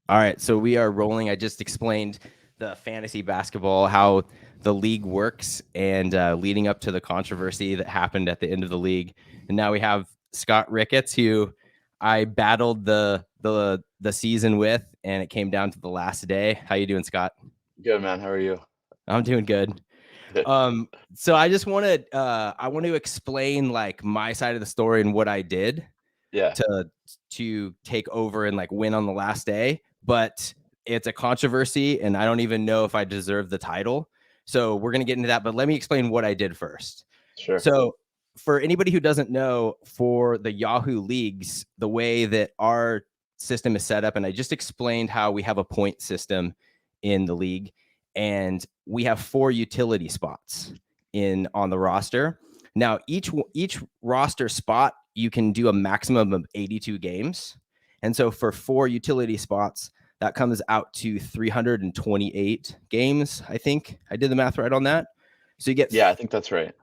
All right, so we are rolling. I just explained the fantasy basketball, how the league works, and leading up to the controversy that happened at the end of the league. And now we have Scott Ricketts, who I battled the season with, and it came down to the last day. How you doing, Scott? Good, man. How are you? I'm doing good. So I just wanted I want to explain like my side of the story and what I did Yeah, to take over and like win on the last day, but it's a controversy and I don't even know if I deserve the title. So we're going to get into that, but let me explain what I did first. sure. So for anybody who doesn't know, for the Yahoo leagues, the way that our system is set up, and I just explained how we have a point system in the league, and we have 4 utility spots in on the roster. Now, each roster spot, you can do a maximum of 82 games. And so for 4 utility spots, that comes out to 328 games. I think I did the math right on that. So you get Yeah, I think that's right.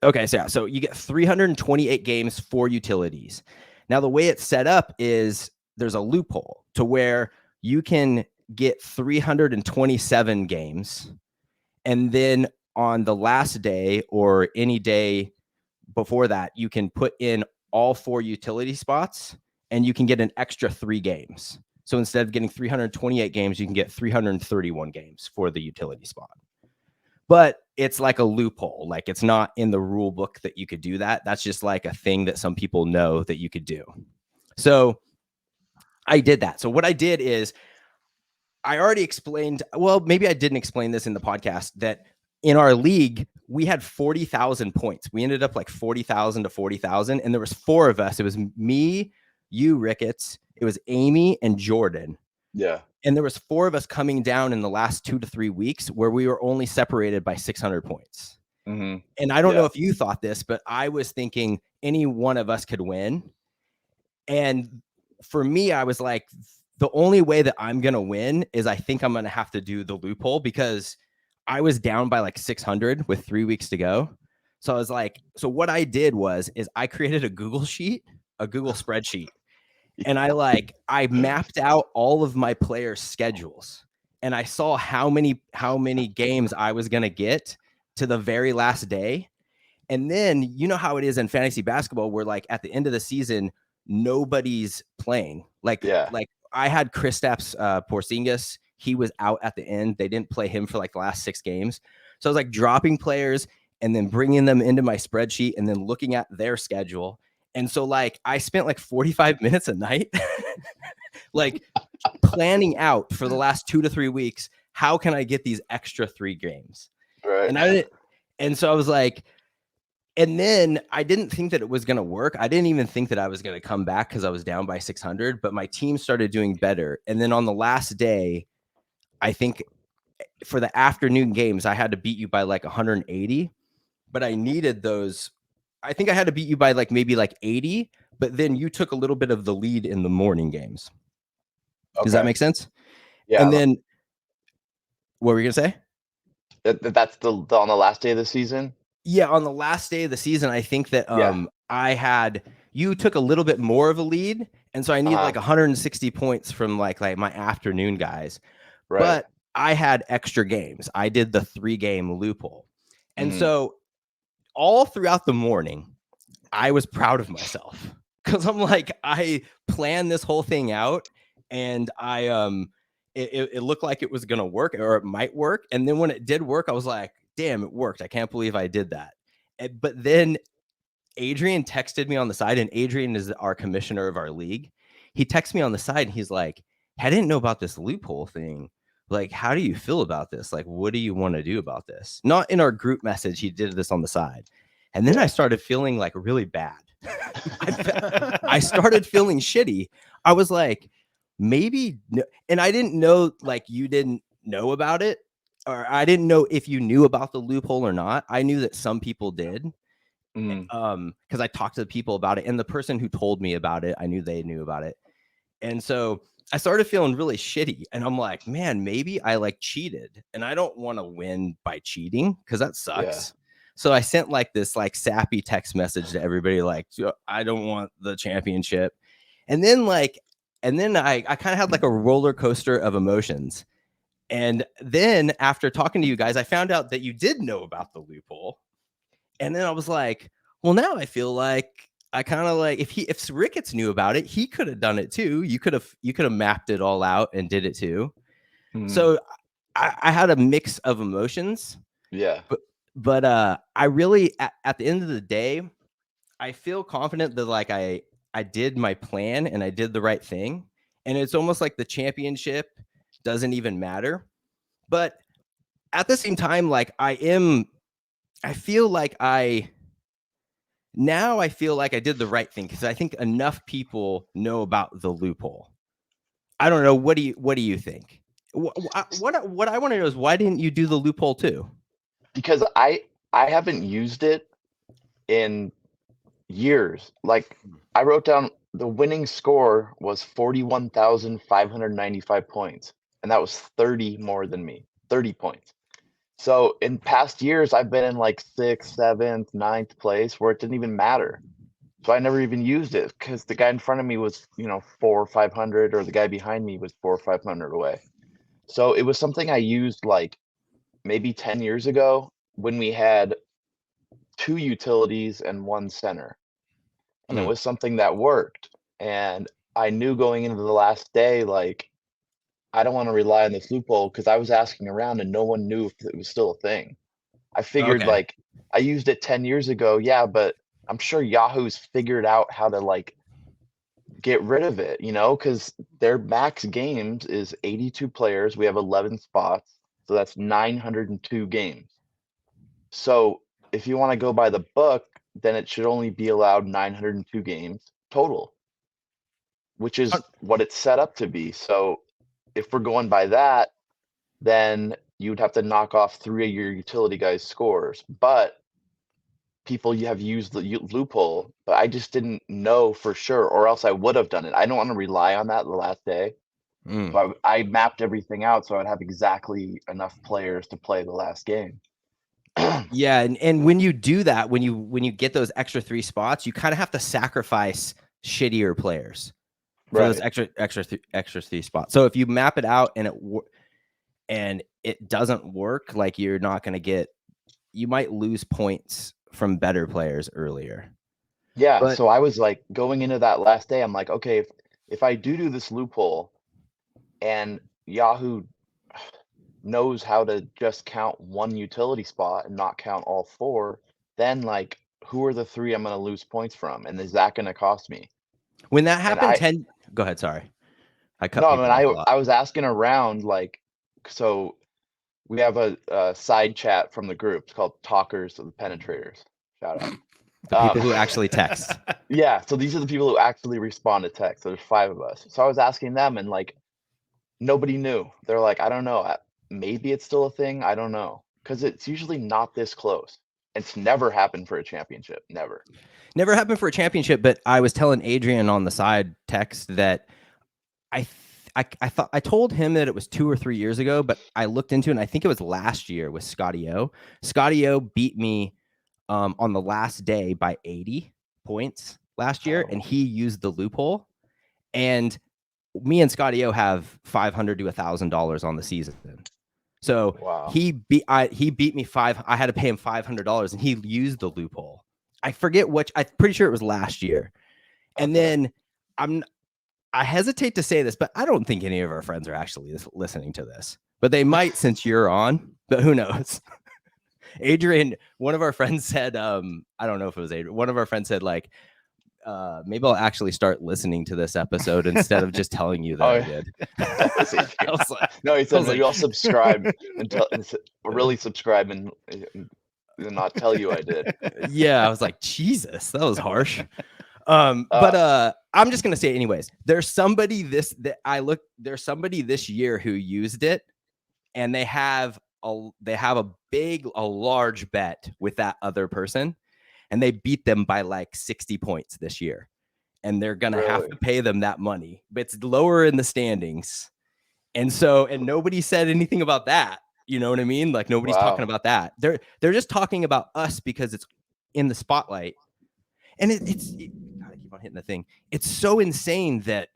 Okay, so you get 328 games for utilities. Now the way it's set up is there's a loophole to where you can get 327 games, and then on the last day or any day before that, you can put in all 4 utility spots and you can get an extra 3 games. So instead of getting 328 games, you can get 331 games for the utility spot. But it's like a loophole. Like it's not in the rule book that you could do that. That's just like a thing that some people know that you could do. So I did that. So what I did is I already explained, well, maybe I didn't explain this in the podcast, that in our league, we had 40,000 points. We ended up like 40,000 to 40,000. And there was 4 of us. It was me, you, Ricketts. It was Amy and Jordan. Yeah. And there was 4 of us coming down in the last 2 to 3 weeks where we were only separated by 600 points. Mm-hmm. And I don't know Yeah. if you thought this, but I was thinking any one of us could win. And for me, I was like, the only way that I'm going to win is I think I'm going to have to do the loophole, because I was down by like 600 with 3 weeks to go. So I was like, so what I did is I created a Google spreadsheet. And I mapped out all of my players' schedules, and I saw how many games I was going to get to the very last day. And then you know how it is in fantasy basketball where like at the end of the season nobody's playing. Yeah. Like I had Kristaps Porzingis, he was out at the end. They didn't play him for like the last 6 games. So I was like dropping players and then bringing them into my spreadsheet and then looking at their schedule. And so like I spent like 45 minutes a night like planning out for the last 2 to 3 weeks, how can I get these extra 3 games? Right. And so I was like, and then I didn't think that it was going to work. I didn't even think that I was going to come back because I was down by 600, but my team started doing better. And then on the last day, I think for the afternoon games, I had to beat you by like 180, but I needed those. I think I had to beat you by like maybe like 80, but then you took a little bit of the lead in the morning games. Does that Okay. make sense? Yeah. And then what were you going to say? That's on the last day of the season. Yeah, on the last day of the season, I think that Yeah. you took a little bit more of a lead, and so I need like Uh-huh. 160 points from like my afternoon guys. Right. But I had extra games. I did the 3-game loophole. And Mm-hmm. so all throughout the morning, I was proud of myself because I'm like, I planned this whole thing out, and it looked like it was gonna work, or it might work. And then when it did work, I was like, damn, it worked. I can't believe I did that. But then Adrian texted me on the side, and Adrian is our commissioner of our league. He texted me on the side and he's like, I didn't know about this loophole thing. Like, how do you feel about this? Like, what do you want to do about this? Not in our group message. He did this on the side. And then I started feeling like really bad. I started feeling shitty. I was like, maybe, and I didn't know, like, you didn't know about it, or I didn't know if you knew about the loophole or not. I knew that some people did, Mm-hmm. because I talked to the people about it, and the person who told me about it, I knew they knew about it. And so I started feeling really shitty, and I'm like, man, maybe I like cheated, and I don't want to win by cheating because that Yeah. sucks. So I sent like this like sappy text message to everybody, like, I don't want the championship. And then like And then I kind of had like a roller coaster of emotions. And then after talking to you guys, I found out that you did know about the loophole. And then I was like, well, now I feel like I kind of like if Ricketts knew about it, he could have done it too. You could have mapped it all out and did it too. So I had a mix of emotions. Yeah. But I really at the end of the day, I feel confident that like I did my plan and I did the right thing. And it's almost like the championship doesn't even matter. But at the same time, like I feel like I did the right thing because I think enough people know about the loophole. I don't know. What do you think? What I want to know is why didn't you do the loophole too? Because I haven't used it in years. Like I wrote down the winning score was 41,595 points, and that was 30 more than me. 30 points. So in past years, I've been in like 6th, 7th, 9th place where it didn't even matter. So I never even used it because the guy in front of me was, 400 or 500, or the guy behind me was 400 or 500 away. So it was something I used like maybe 10 years ago when we had 2 utilities and 1 center. And it was something that worked. And I knew going into the last day, like, I don't want to rely on this loophole because I was asking around and no one knew if it was still a thing. I figured Okay. like I used it 10 years ago, yeah, but I'm sure Yahoo's figured out how to like get rid of it, because their max games is 82 players. We have 11 spots, so that's 902 games. So if you want to go by the book, then it should only be allowed 902 games total, which is what it's set up to be. So if we're going by that, then you'd have to knock off 3 of your utility guys' scores. But people you have used the loophole, but I just didn't know for sure, or else I would have done it. I don't want to rely on that the last day. So I mapped everything out so I'd have exactly enough players to play the last game. Yeah, and when you do that, when you get those extra 3 spots, you kind of have to sacrifice shittier players for those extra 3 spots. So if you map it out and it doesn't work, like you're not going to get, you might lose points from better players earlier. Yeah, But so I was like going into that last day, I'm like, okay, if I do this loophole and Yahoo knows how to just count 1 utility spot and not count all 4, then like who are the 3 I'm going to lose points from, and is that going to cost me? when that And happened, go ahead. Sorry, I cut no, I people mean off a lot. I was asking around, like, so we have a side chat from the group. It's called Talkers of the Penetrators. Shout out. The people who actually text. Yeah, so these are the people who actually respond to text. There's 5 of us. So I was asking them, and like nobody knew. They're like, I don't know. Maybe it's still a thing. I don't know, because it's usually not this close. It's never happened for a championship. Never. Never happened for a championship, but I was telling Adrian on the side text that I thought I told him that it was 2 or 3 years ago, but I looked into it and I think it was last year with Scotty O. Scotty O beat me on the last day by 80 points last year, and he used the loophole. And me and Scotty O have $500 to $1,000 on the season. So he beat me 5. I had to pay him $500, and he used the loophole. I forget which. I'm pretty sure it was last year. And then I hesitate to say this, but I don't think any of our friends are actually listening to this. But they might since you're on. But who knows? Adrian, one of our friends said, I don't know if it was Adrian. One of our friends said, like, maybe I'll actually start listening to this episode instead of just telling you that I did. I was like, no, he said maybe I'll subscribe and really subscribe and not tell you I did. Yeah, I was like, Jesus, that was harsh. But I'm just gonna say it anyways. There's somebody this year who used it, and they have a large bet with that other person, and they beat them by like 60 points this year, and they're gonna have to pay them that money, but it's lower in the standings, and nobody said anything about that. You know what I mean? Like nobody's talking about that. They're just talking about us because it's in the spotlight. And it's God, I keep on hitting the thing. It's so insane that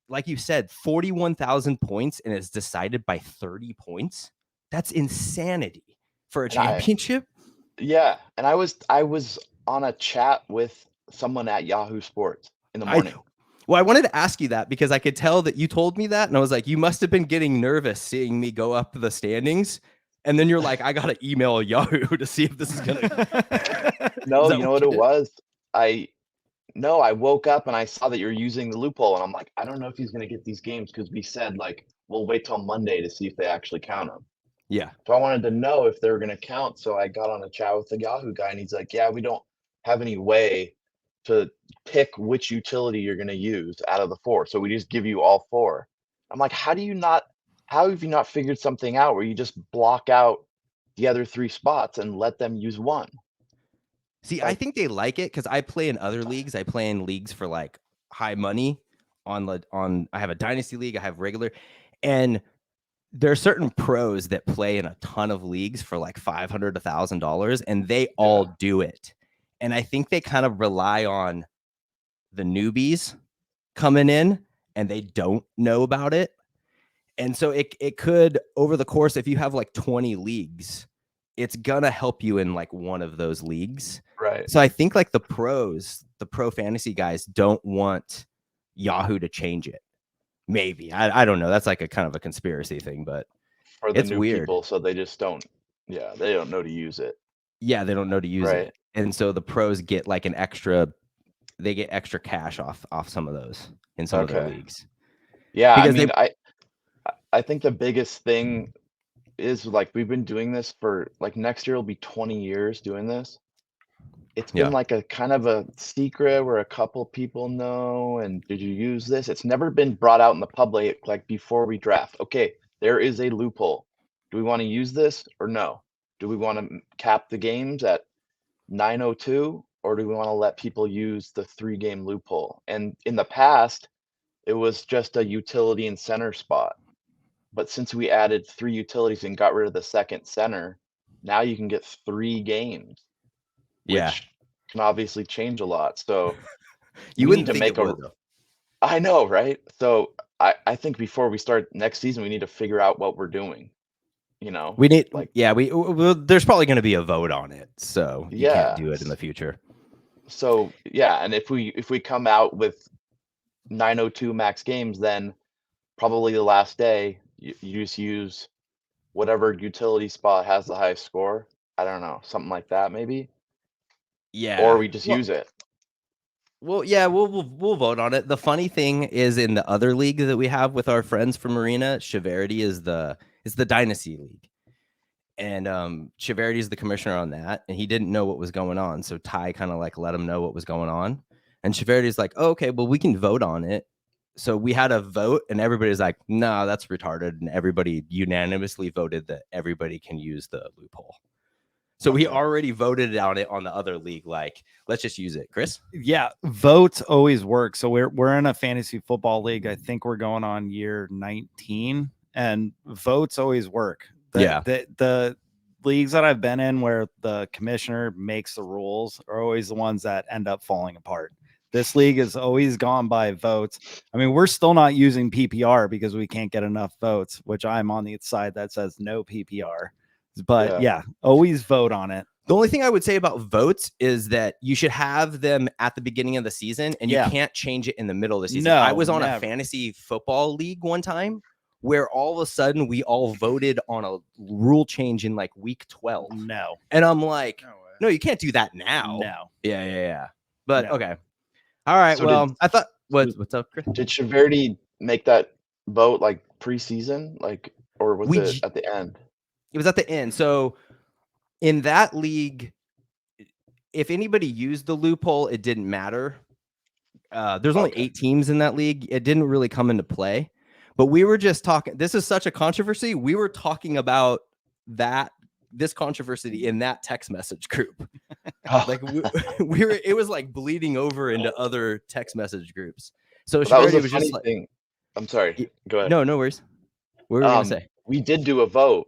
like you said, 41,000 points and it's decided by 30 points. That's insanity for a championship. And I was on a chat with someone at Yahoo Sports in the morning. I wanted to ask you that because I could tell that you told me that, and I was like, you must have been getting nervous seeing me go up the standings. And then you're like, I got to email Yahoo to see if this is going to. No, you know what it was? I woke up and I saw that you're using the loophole, and I'm like, I don't know if he's going to get these games because we said, like, we'll wait till Monday to see if they actually count them. Yeah. So I wanted to know if they were going to count. So I got on a chat with the Yahoo guy, and he's like, yeah, we don't have any way to pick which utility you're going to use out of the 4. So we just give you all 4. I'm like, how have you not figured something out where you just block out the other 3 spots and let them use 1? See, I think they like it because I play in other leagues. I play in leagues for like high money on I have a dynasty league, I have regular, and there are certain pros that play in a ton of leagues for like $500 to $1,000, and they all do it. And I think they kind of rely on the newbies coming in and they don't know about it. And so it could, over the course, if you have like 20 leagues, it's gonna help you in like one of those leagues. Right. So I think like the pro fantasy guys don't want Yahoo to change it. Maybe. I don't know. That's like a kind of a conspiracy thing, but for the it's new weird. people, so they just don't. Yeah, they don't know to use it. Yeah, they don't know to use Right. it. And so the pros get like they get extra cash off some of those in some of their leagues. Yeah, Because I mean, I think the biggest thing is, like, we've been doing this for, like, next year will be 20 years doing this. It's been like a kind of a secret where a couple people know, and did you use this? It's never been brought out in the public, like, before we draft. Okay, there is a loophole. Do we want to use this or no? Do we want to cap the games at 902, or do we want to let people use the 3-game loophole? And in the past, it was just a utility and center spot. But since we added 3 utilities and got rid of the second center, now you can get 3 games, which can obviously change a lot. So you wouldn't think it would, though. I know, right? So I think before we start next season, we need to figure out what we're doing. You know, we need there's probably going to be a vote on it, so you can't do it in the future. So and if we come out with 902 max games, then probably the last day you just use whatever utility spot has the highest score. I don't know, something like that, maybe. Yeah. Or we just use it. Well, yeah, we'll vote on it. The funny thing is, in the other league that we have with our friends from Marina, Chiverity is the dynasty league, and Chiverity is the commissioner on that, and he didn't know what was going on, so Ty kind of like let him know what was going on, and Chiverity is like, oh, okay, well, we can vote on it. So we had a vote, and everybody's like, no, that's retarded, and everybody unanimously voted that everybody can use the loophole. So we already voted on it on the other league. Like, let's just use it. Chris? Yeah, votes always work. So we're in a fantasy football league. I think we're going on year 19, and votes always work. The leagues that I've been in where the commissioner makes the rules are always the ones that end up falling apart. This league has always gone by votes. I mean, we're still not using PPR because we can't get enough votes, which I'm on the side that says no PPR. But always vote on it. The only thing I would say about votes is that you should have them at the beginning of the season, and you can't change it in the middle of the season. I was on a fantasy football league one time where all of a sudden we all voted on a rule change in like week 12. No. And I'm like, no, you can't do that now. No. Yeah. But okay. All right. So I thought what's up, Chris? Did Chiverity make that vote like preseason? Like, or was it at the end? It was at the end. So in that league, if anybody used the loophole, it didn't matter. There's only 8 teams in that league. It didn't really come into play. But we were just talking. This is such a controversy. We were talking about this controversy in that text message group. Like we were. It was like bleeding over into other text message groups. So that was a funny thing. I'm sorry. Go ahead. No worries. What were you gonna say? We did do a vote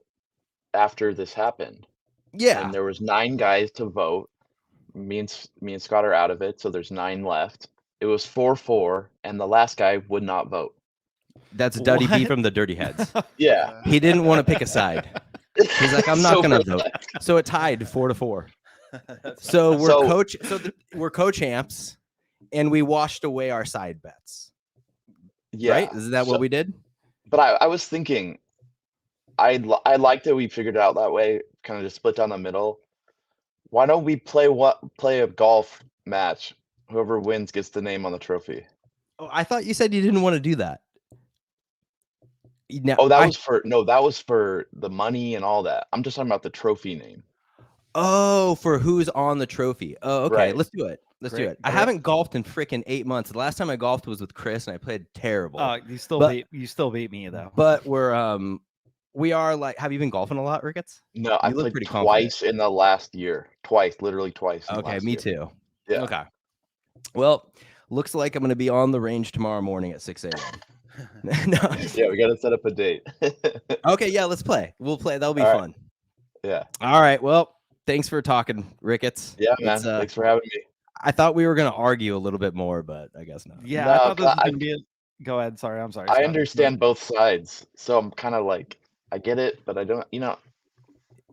after this happened. Yeah. And there was 9 guys to vote. Me and Scott are out of it, so there's 9 left. It was 4-4, and the last guy would not vote. That's Duddy B from the Dirty Heads. Yeah. He didn't want to pick a side. He's like, I'm not So going to vote. So it tied 4-4. So we're we're co-champs, and we washed away our side bets. Yeah. Right? Is that what we did? But I was thinking, I like that we figured it out that way, kind of just split down the middle. Why don't we play a golf match? Whoever wins gets the name on the trophy. Oh, I thought you said you didn't want to do that. Now, that was for the money and all that. I'm just talking about the trophy name. Oh, for who's on the trophy. Oh, okay. Right. Let's do it. Let's do it. I haven't golfed in freaking 8 months. The last time I golfed was with Chris, and I played terrible. You still beat me though. But we are like. Have you been golfing a lot, Ricketts? No, I played twice in the last year. Literally twice. Okay, me too. Yeah. Okay. Well, looks like I'm going to be on the range tomorrow morning at 6 a.m. No. Yeah, we got to set up a date. Okay, yeah, let's play. We'll play. That'll be fun. Yeah. All right. Well, thanks for talking, Ricketts. Yeah, man. Thanks for having me. I thought we were going to argue a little bit more, but I guess not. Yeah, I thought this was going to be Go ahead. Sorry, I'm sorry. I understand both sides, so I'm kind of like, I get it, but I don't,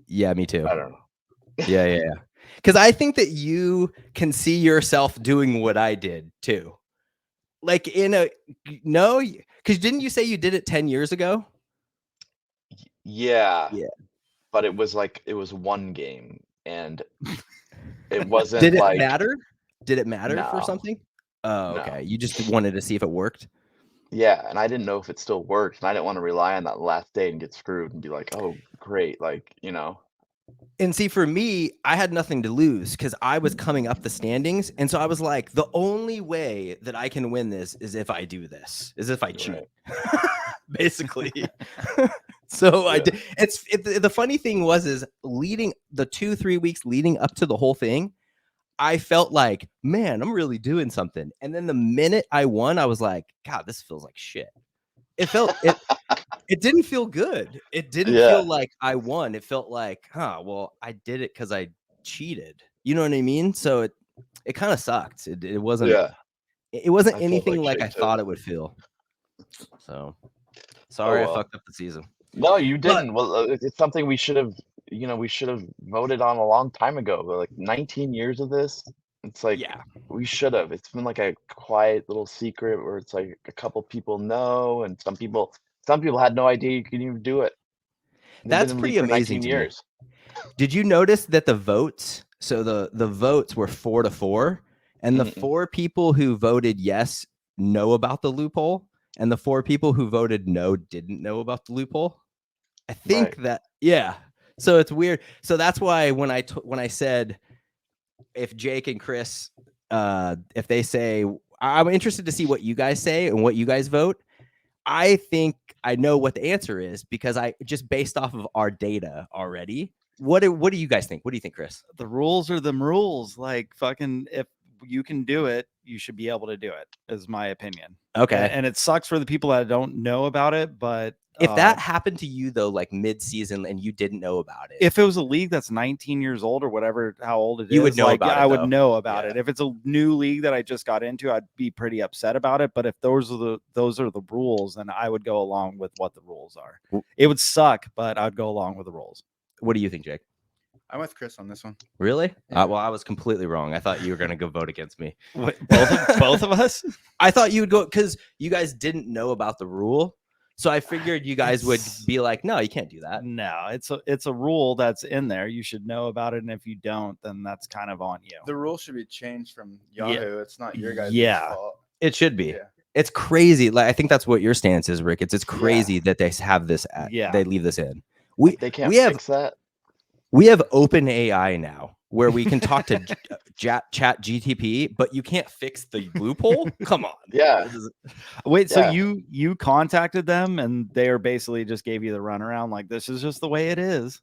Yeah, me too. I don't know. Yeah. Because I think that you can see yourself doing what I did too. Like because didn't you say you did it 10 years ago? Yeah. But it was one game, and it wasn't. Did it matter? Did it matter for No. something? Oh, No. okay. You just wanted to see if it worked. Yeah, and I didn't know if it still worked, and I didn't want to rely on that last day and get screwed and be like, oh, great, And see, for me, I had nothing to lose because I was coming up the standings. And so I was like, the only way that I can win this is if I do this, is if I cheat, basically. So I did. The funny thing is leading the 2-3 weeks leading up to the whole thing, I felt like, man, I'm really doing something. And then the minute I won, I was like, God, this feels like shit. It didn't feel good. It didn't feel like I won. It felt like, well, I did it because I cheated. You know what I mean? So it kind of sucked. It wasn't. Yeah. It wasn't I anything felt like I thought it would feel. So sorry, I fucked up the season. No, you didn't. Well, it's something we should have. We should have voted on a long time ago. But like 19 years of this. It's like, we should have. It's been like a quiet little secret where it's like a couple people know, and some people had no idea you could even do it. That's pretty amazing. Years. Did you notice that the votes? So the votes were 4-4, and the 4 people who voted yes know about the loophole, and the 4 people who voted no didn't know about the loophole. I think that So it's weird. So that's why when I said, if Jake and Chris, if they say, I'm interested to see what you guys say and what you guys vote. I think I know what the answer is because I just based off of our data already. What do you guys think? What do you think, Chris? The rules are the rules. Like fucking, if you can do it, you should be able to do it, is my opinion. Okay. And it sucks for the people that don't know about it, but if that happened to you though, like mid-season, and you didn't know about it, if it was a league that's 19 years old or whatever, how old it is, you would know about it. I would know about it. If it's a new league that I just got into, I'd be pretty upset about it. But if those are the rules, then I would go along with what the rules are. It would suck, but I'd go along with the rules. What do you think, Jake? I'm with Chris on this one. Really? Yeah. Well, I was completely wrong. I thought you were going to go vote against me. What, both of us? I thought you would go because you guys didn't know about the rule. So I figured you guys would be like, no, you can't do that. No, it's a rule that's in there. You should know about it. And if you don't, then that's kind of on you. The rule should be changed from Yahoo. Yeah. It's not your guys' fault. It should be. Yeah. It's crazy. Like I think that's what your stance is, Rick. It's crazy that they have this. They leave this in. They can't fix that. We have open AI now where we can talk to chat GTP, but you can't fix the loophole. Come on. Yeah. Wait, so you contacted them and they are basically just gave you the runaround. Like, this is just the way it is.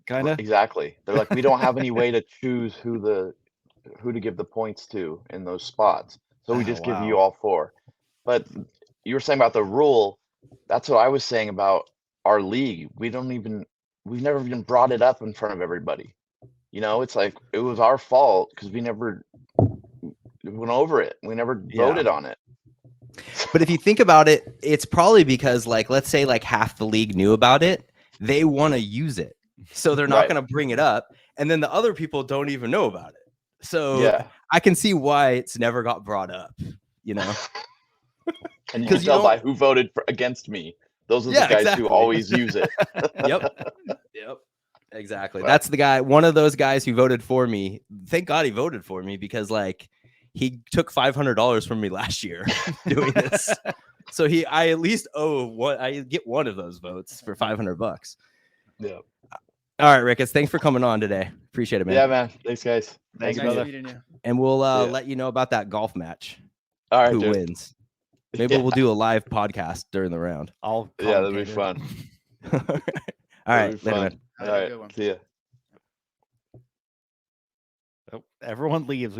Kind of. Exactly. They're like, we don't have any way to choose who to give the points to in those spots. So we just give you all 4. But you were saying about the rule. That's what I was saying about our league. We've never even brought it up in front of everybody. It's like it was our fault because we never went over it. We never voted on it. But if you think about it, it's probably because, like, let's say like half the league knew about it. They want to use it. So they're not going to bring it up. And then the other people don't even know about it. So I can see why it's never got brought up, you know? And you can tell by who voted against me. Those are the guys who always use it. Yep. Exactly. Right. That's the guy, one of those guys who voted for me. Thank God he voted for me because, like, he took $500 from me last year doing this. So I at least I get one of those votes for $500. Yeah. All right, Ricketts. Thanks for coming on today. Appreciate it, man. Yeah, man. Thanks, guys. Thanks, brother. And we'll let you know about that golf match. All right, who wins? Maybe we'll do a live podcast during the round. That'll be fun. All right, later, man. All right. See ya. Everyone leaves.